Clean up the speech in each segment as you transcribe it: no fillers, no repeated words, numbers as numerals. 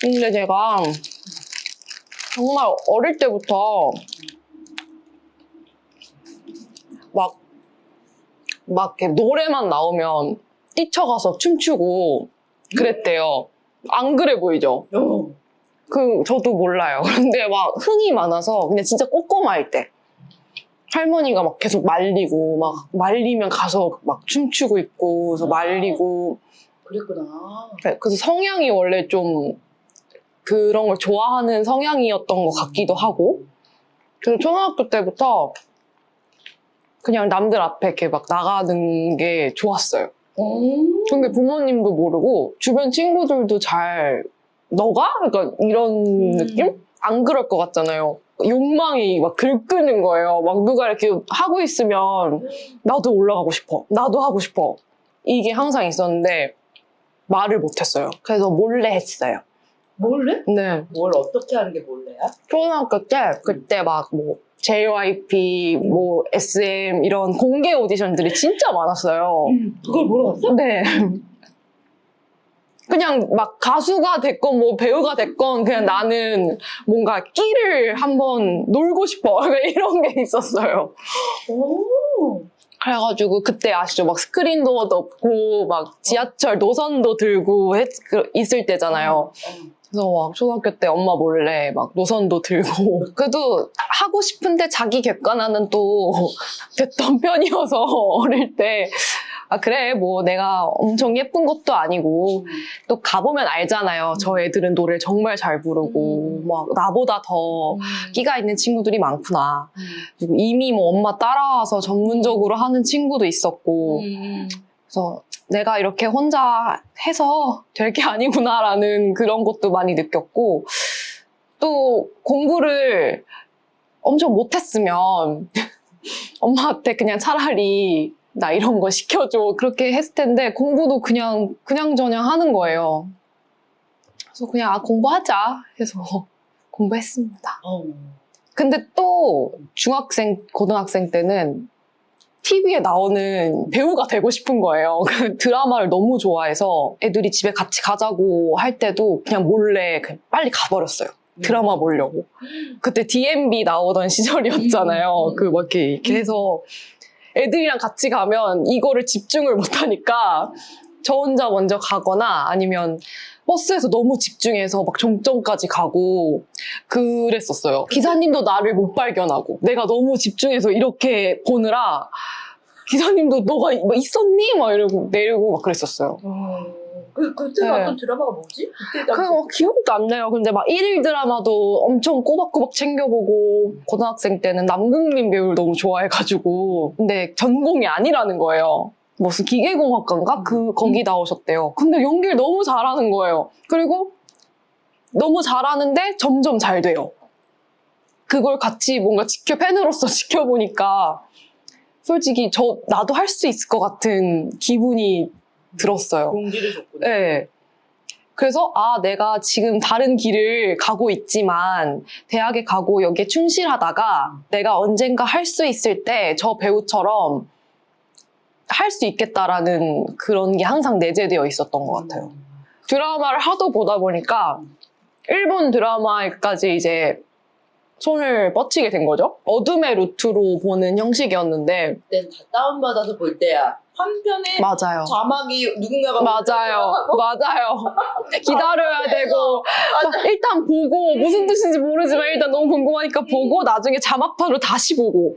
근데 제가 정말 어릴 때부터 막 이렇게 노래만 나오면 뛰쳐가서 춤추고 그랬대요. 안 그래 보이죠? 저도 몰라요. 그런데 막 흥이 많아서 그냥 진짜 꼬꼬마일 때 할머니가 막 계속 말리고 막 말리면 가서 막 춤추고 있고 그래서 말리고 그랬구나. 그래서 성향이 원래 좀 그런 걸 좋아하는 성향이었던 것 같기도 하고 그래서 초등학교 때부터 그냥 남들 앞에 이렇게 막 나가는 게 좋았어요. 근데 부모님도 모르고 주변 친구들도 잘 너가? 그러니까 이런 느낌? 안 그럴 것 같잖아요. 욕망이 막 들끓는 거예요. 막 누가 이렇게 하고 있으면 나도 올라가고 싶어. 나도 하고 싶어. 이게 항상 있었는데 말을 못했어요. 그래서 몰래 했어요. 몰래? 네. 뭘 어떻게 하는 게 몰래야? 초등학교 때 그때 막 뭐 JYP, 뭐 SM 이런 공개 오디션들이 진짜 많았어요. 그걸 보러 갔어? 네. 그냥 막 가수가 됐건 뭐 배우가 됐건 그냥 나는 뭔가 끼를 한번 놀고 싶어 이런 게 있었어요. 오. 그래가지고 그때 아시죠? 막 스크린도어도 없고 막 지하철 노선도 들고 있을 때잖아요. 그래서 막 초등학교 때 엄마 몰래 막 노선도 들고 그래도 하고 싶은데 자기 객관화는 또 됐던 편이어서 어릴 때 아 그래 뭐 내가 엄청 예쁜 것도 아니고 또 가보면 알잖아요. 저 애들은 노래를 정말 잘 부르고 막 나보다 더 끼가 있는 친구들이 많구나. 그리고 이미 뭐 엄마 따라와서 전문적으로 하는 친구도 있었고 그래서 내가 이렇게 혼자 해서 될 게 아니구나라는 그런 것도 많이 느꼈고 또 공부를 엄청 못했으면 엄마한테 그냥 차라리 나 이런 거 시켜줘 그렇게 했을 텐데 공부도 그냥저냥 하는 거예요. 그래서 그냥 공부하자 해서 공부했습니다. 근데 또 중학생, 고등학생 때는 TV에 나오는 배우가 되고 싶은 거예요. 그 드라마를 너무 좋아해서 애들이 집에 같이 가자고 할 때도 그냥 몰래 그냥 빨리 가버렸어요. 드라마 보려고. 그때 DMB 나오던 시절이었잖아요. 그 막 이렇게 해서 애들이랑 같이 가면 이거를 집중을 못하니까 저 혼자 먼저 가거나 아니면 버스에서 너무 집중해서 막 종점까지 가고 그랬었어요. 기사님도 나를 못 발견하고 내가 너무 집중해서 이렇게 보느라 기사님도 너가 뭐 있었니? 막 이러고 내리고 막 그랬었어요. 그때 봤던 드라마가 뭐지? 그때 그냥 기억도 안 나요. 근데 막 1일 드라마도 엄청 꼬박꼬박 챙겨보고 고등학생 때는 남궁민 배우를 너무 좋아해가지고 근데 전공이 아니라는 거예요. 무슨 기계공학과인가? 거기 나오셨대요. 근데 연기를 너무 잘하는 거예요. 그리고 너무 잘하는데 점점 잘 돼요. 그걸 같이 뭔가 팬으로서 지켜보니까 솔직히 나도 할 수 있을 것 같은 기분이 들었어요. 용기를 줬구나. 네. 그래서 내가 지금 다른 길을 가고 있지만 대학에 가고 여기에 충실하다가 내가 언젠가 할 수 있을 때 저 배우처럼 할 수 있겠다라는 그런 게 항상 내재되어 있었던 것 같아요. 드라마를 하도 보다 보니까 일본 드라마까지 이제 손을 뻗치게 된 거죠. 어둠의 루트로 보는 형식이었는데 그때는 다 다운받아서 볼 때야. 한편에 맞아요. 자막이 누군가가 맞아요. 기다려야 되고 일단 보고 무슨 뜻인지 모르지만 일단 너무 궁금하니까 보고 나중에 자막판으로 다시 보고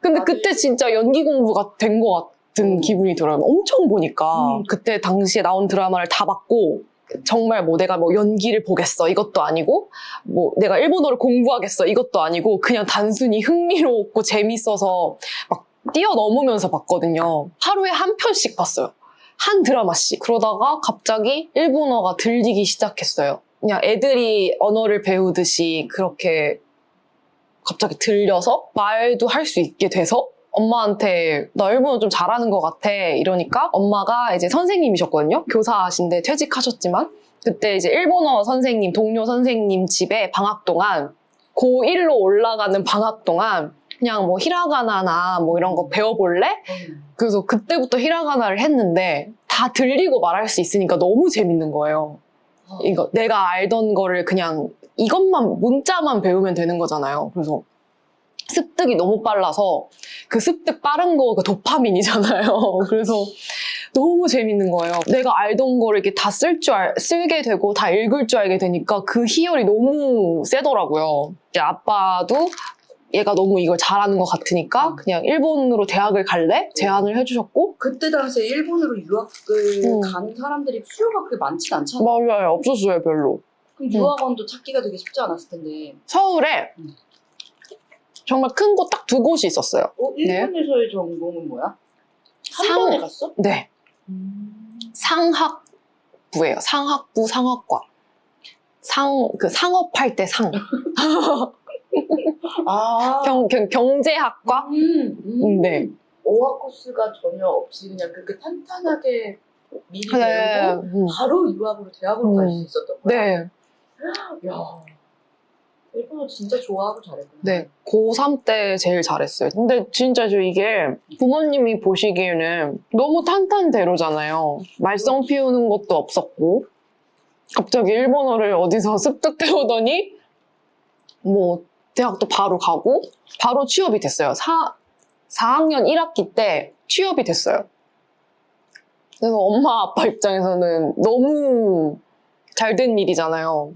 근데 그때 진짜 연기 공부가 된 것 같은 기분이 들어요. 엄청 보니까 그때 당시에 나온 드라마를 다 봤고 정말 뭐 내가 뭐 연기를 보겠어 이것도 아니고 뭐 내가 일본어를 공부하겠어 이것도 아니고 그냥 단순히 흥미롭고 재밌어서 막 뛰어넘으면서 봤거든요. 하루에 한 편씩 봤어요. 한 드라마씩. 그러다가 갑자기 일본어가 들리기 시작했어요. 그냥 애들이 언어를 배우듯이 그렇게 갑자기 들려서 말도 할 수 있게 돼서 엄마한테 나 일본어 좀 잘하는 것 같아 이러니까 엄마가 이제 선생님이셨거든요. 교사하신데 퇴직하셨지만 그때 이제 일본어 선생님, 동료 선생님 집에 방학 동안 고1로 올라가는 방학 동안 그냥 뭐 히라가나나 뭐 이런 거 배워볼래? 그래서 그때부터 히라가나를 했는데 다 들리고 말할 수 있으니까 너무 재밌는 거예요. 이거 내가 알던 거를 그냥 이것만 문자만 배우면 되는 거잖아요. 그래서 습득이 너무 빨라서 그 습득 빠른 거 그 도파민이잖아요. 그래서 너무 재밌는 거예요. 내가 알던 거를 이렇게 다 쓸게 되고 다 읽을 줄 알게 되니까 그 희열이 너무 세더라고요. 이제 아빠도 얘가 너무 이걸 잘하는 것 같으니까 그냥 일본으로 대학을 갈래? 제안을 해주셨고. 그때 당시에 일본으로 유학을 간 사람들이 수요가 그렇게 많진 않잖아. 맞아요. 없었어요, 별로. 그럼 유학원도 찾기가 되게 쉽지 않았을 텐데. 서울에 정말 큰 곳 딱 2곳이 있었어요. 일본에서의 전공은 뭐야? 한 상- 번에 갔어? 네. 상학부예요. 상학부 상학과. 상업할 때 상. 아. 경제학과? 네. 어학 코스가 전혀 없이 그냥 그렇게 탄탄하게 미리 네. 배우고 바로 유학으로 대학으로 갈 수 있었던 거야? 네. 야, 일본어 진짜 좋아하고 잘했구나. 네. 고3 때 제일 잘했어요. 근데 진짜 이게 부모님이 보시기에는 너무 탄탄대로잖아요. 말썽 피우는 것도 없었고 갑자기 일본어를 어디서 습득해오더니 뭐 대학도 바로 가고 바로 취업이 됐어요. 4학년 1학기 때 취업이 됐어요. 그래서 엄마 아빠 입장에서는 너무 잘 된 일이잖아요.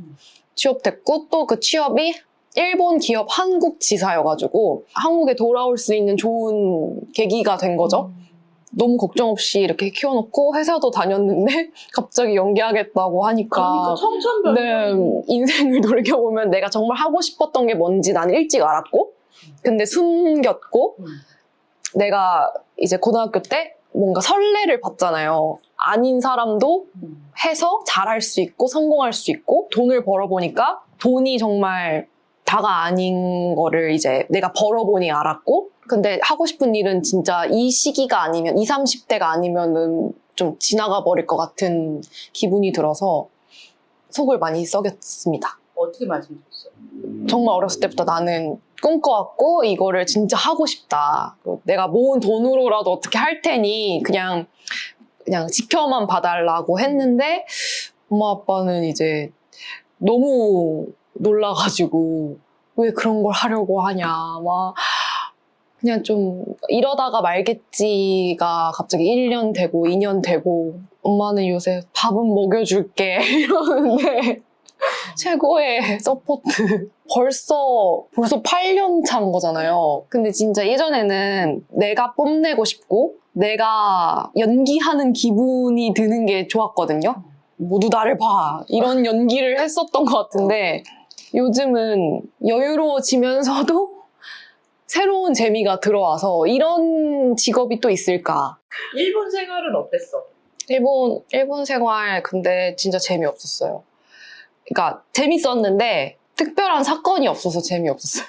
취업됐고 또 그 취업이 일본 기업 한국 지사여가지고 한국에 돌아올 수 있는 좋은 계기가 된 거죠. 너무 걱정 없이 이렇게 키워놓고 회사도 다녔는데 갑자기 연기하겠다고 하니까 그러니까 청천벽력. 네, 인생을 돌이켜보면 내가 정말 하고 싶었던 게 뭔지 나는 일찍 알았고 근데 숨겼고 내가 이제 고등학교 때 뭔가 설레를 받잖아요. 아닌 사람도 해서 잘할 수 있고 성공할 수 있고 돈을 벌어보니까 돈이 정말 다가 아닌 거를 이제 내가 벌어보니 알았고 근데 하고 싶은 일은 진짜 이 시기가 아니면 20, 30대가 아니면은 좀 지나가 버릴 것 같은 기분이 들어서 속을 많이 썩였습니다. 어떻게 말씀드렸어요? 정말 어렸을 때부터 나는 꿈꿔왔고 이거를 진짜 하고 싶다. 내가 모은 돈으로라도 어떻게 할 테니 그냥 지켜만 봐달라고 했는데 엄마 아빠는 이제 너무 놀라가지고 왜 그런 걸 하려고 하냐 막 그냥 좀 이러다가 말겠지가 갑자기 1년 되고 2년 되고 엄마는 요새 밥은 먹여줄게 이러는데 최고의 서포트. 벌써 8년 차인 거잖아요. 근데 진짜 예전에는 내가 뽐내고 싶고 내가 연기하는 기분이 드는 게 좋았거든요. 모두 나를 봐. 이런 연기를 했었던 것 같은데 요즘은 여유로워지면서도 새로운 재미가 들어와서 이런 직업이 또 있을까. 일본 생활은 어땠어? 일본 생활 근데 진짜 재미없었어요. 그러니까 재밌었는데 특별한 사건이 없어서 재미없었어요.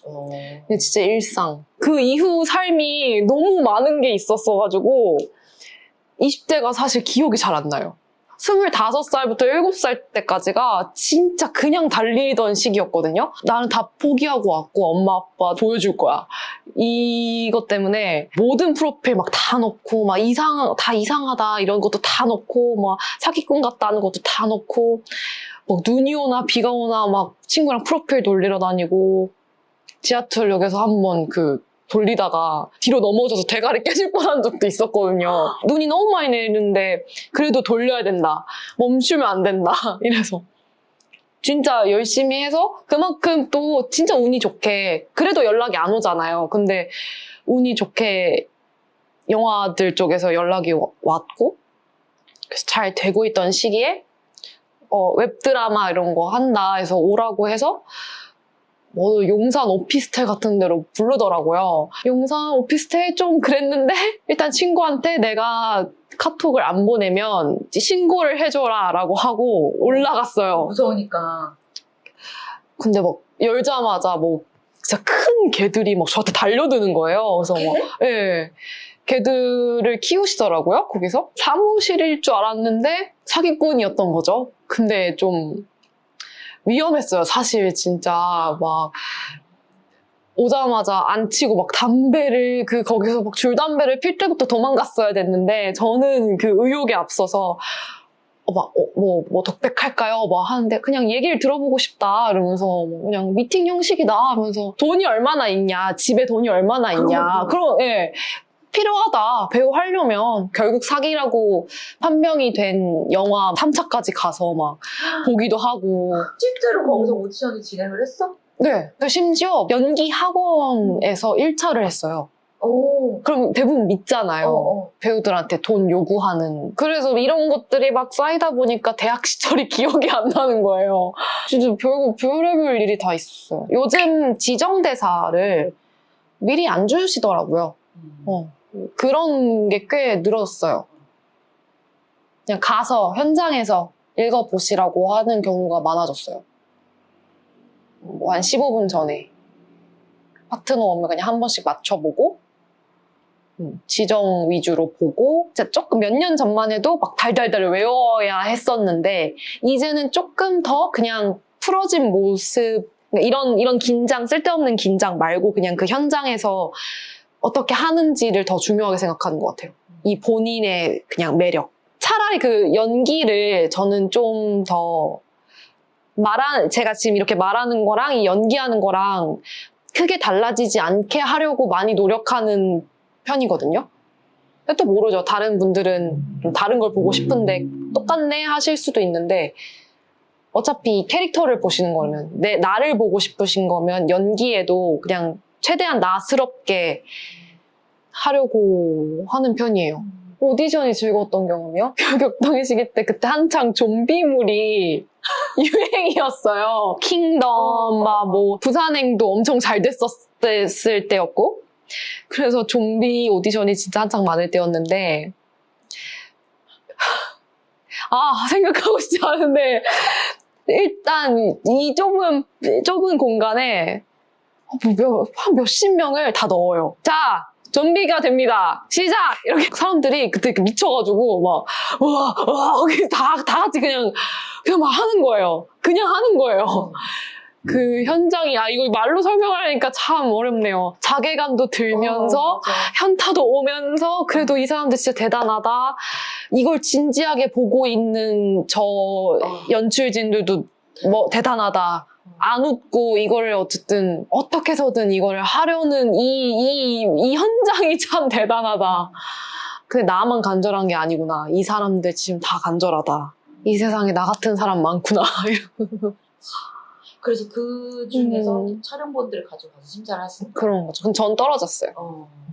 근데 진짜 일상. 그 이후 삶이 너무 많은 게 있었어가지고 20대가 사실 기억이 잘 안 나요. 25살부터 7살 때까지가 진짜 그냥 달리던 시기였거든요. 나는 다 포기하고 왔고 엄마 아빠 보여줄 거야. 이것 때문에 모든 프로필 막 다 넣고 막 다 이상하다 이런 것도 다 넣고 막 사기꾼 같다는 것도 다 넣고 막 눈이 오나 비가 오나 막 친구랑 프로필 돌리러 다니고 지하철역에서 한번 돌리다가 뒤로 넘어져서 대가리 깨질 뻔한 적도 있었거든요. 눈이 너무 많이 내리는데 그래도 돌려야 된다. 멈추면 안 된다. 이래서 진짜 열심히 해서 그만큼 또 진짜 운이 좋게 그래도 연락이 안 오잖아요. 근데 운이 좋게 영화들 쪽에서 연락이 왔고 그래서 잘 되고 있던 시기에 웹드라마 이런 거 한다 해서 오라고 해서 용산 오피스텔 같은 데로 부르더라고요. 용산 오피스텔 좀 그랬는데 일단 친구한테 내가 카톡을 안 보내면 신고를 해줘라 라고 하고 올라갔어요. 무서우니까. 근데 열자마자 진짜 큰 개들이 저한테 달려드는 거예요. 그래서 예. 개들을 키우시더라고요, 거기서. 사무실일 줄 알았는데 사기꾼이었던 거죠. 근데 좀 위험했어요, 사실 진짜. 오자마자 안 치고 담배를 거기서 줄담배를 필 때부터 도망갔어야 됐는데 저는 그 의욕에 앞서서 뭐 독백할까요? 뭐 하는데 그냥 얘기를 들어보고 싶다 이러면서 뭐 그냥 미팅 형식이다 하면서 돈이 얼마나 있냐, 집에 돈이 얼마나 있냐, 예. 필요하다. 배우 하려면 결국 사기라고 판명이 된 영화 3차까지 가서 막 보기도 하고. 실제로 거기서 오디션을 진행을 했어? 네. 심지어 연기 학원에서 1차를 했어요. 오. 그럼 대부분 믿잖아요. 배우들한테 돈 요구하는. 그래서 이런 것들이 막 쌓이다 보니까 대학 시절이 기억이 안 나는 거예요. 진짜 결국 별의별 일이 다 있었어요. 요즘 지정대사를 미리 안 주시더라고요. 그런 게 꽤 늘었어요. 그냥 가서 현장에서 읽어보시라고 하는 경우가 많아졌어요. 뭐 한 15분 전에 파트너 오면 그냥 한 번씩 맞춰보고 지정 위주로 보고 진짜 조금 몇 년 전만 해도 막 달달달 외워야 했었는데 이제는 조금 더 그냥 풀어진 모습 이런 긴장, 쓸데없는 긴장 말고 그냥 그 현장에서 어떻게 하는지를 더 중요하게 생각하는 것 같아요. 이 본인의 그냥 매력. 차라리 그 연기를 저는 좀 더 제가 지금 이렇게 말하는 거랑 이 연기하는 거랑 크게 달라지지 않게 하려고 많이 노력하는 편이거든요. 근데 또 모르죠. 다른 분들은 좀 다른 걸 보고 싶은데 똑같네 하실 수도 있는데 어차피 캐릭터를 보시는 거면 나를 보고 싶으신 거면 연기에도 그냥 최대한 나스럽게 하려고 하는 편이에요. 오디션이 즐거웠던 경험이요? 격동의 시기 때 그때 한창 좀비물이 유행이었어요. 킹덤, 뭐 부산행도 엄청 잘 됐었을 때였고 그래서 좀비 오디션이 진짜 한창 많을 때였는데 생각하고 싶지 않은데 일단 이 좁은 공간에 한 몇십 명을 다 넣어요. 자, 좀비가 됩니다. 시작! 이렇게 사람들이 그때 미쳐가지고 막 와 다 같이 그냥 막 하는 거예요. 그냥 하는 거예요. 그 현장이 이거 말로 설명하려니까 참 어렵네요. 자괴감도 들면서 현타도 오면서 그래도 이 사람들 진짜 대단하다. 이걸 진지하게 보고 있는 저 연출진들도 뭐 대단하다. 안 웃고 이거를 어쨌든 어떻게 해서든 이거를 하려는 이 현장이 참 대단하다. 근데 나만 간절한 게 아니구나. 이 사람들 지금 다 간절하다. 이 세상에 나 같은 사람 많구나. 그래서 그 중에서 촬영본들을 가져가서 심사를 하시는 그런 거죠. 근데 전 떨어졌어요.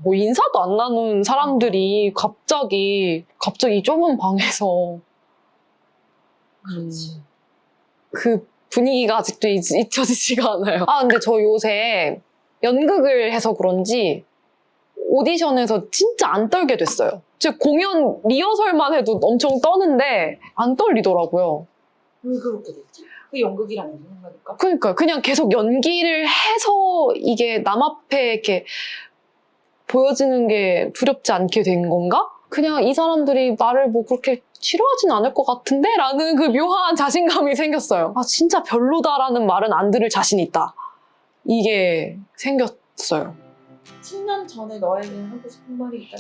뭐 인사도 안 나눈 사람들이 갑자기 이 좁은 방에서 그렇지. 그 분위기가 아직도 잊혀지지가 않아요. 근데 저 요새 연극을 해서 그런지 오디션에서 진짜 안 떨게 됐어요. 즉 공연 리허설만 해도 엄청 떠는데 안 떨리더라고요. 왜 그렇게 됐지? 그 연극이랑 무슨 상관일까? 그러니까요. 그냥 계속 연기를 해서 이게 남 앞에 이렇게 보여지는 게 두렵지 않게 된 건가? 그냥 이 사람들이 나를 뭐 그렇게 싫어하진 않을 것 같은데? 라는 그 묘한 자신감이 생겼어요. 진짜 별로다라는 말은 안 들을 자신 있다. 이게 생겼어요. 10년 전에 너에게 하고 싶은 말이 있다.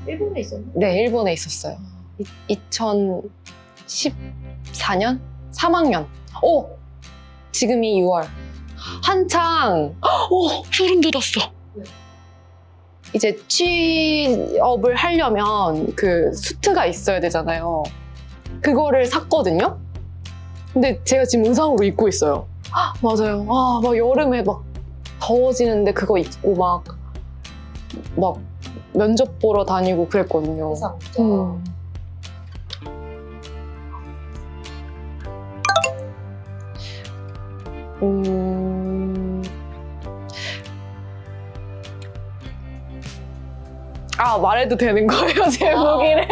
일본에 있었나? 네, 일본에 있었어요. 2014년? 3학년. 지금이 6월. 한창, 소름 돋았어. 왜? 이제 취업을 하려면 그 수트가 있어야 되잖아요. 그거를 샀거든요? 근데 제가 지금 의상으로 입고 있어요. 맞아요. 막 여름에 막 더워지는데 그거 입고 막 면접 보러 다니고 그랬거든요. 회사 문자. 말해도 되는 거예요, 제목이래.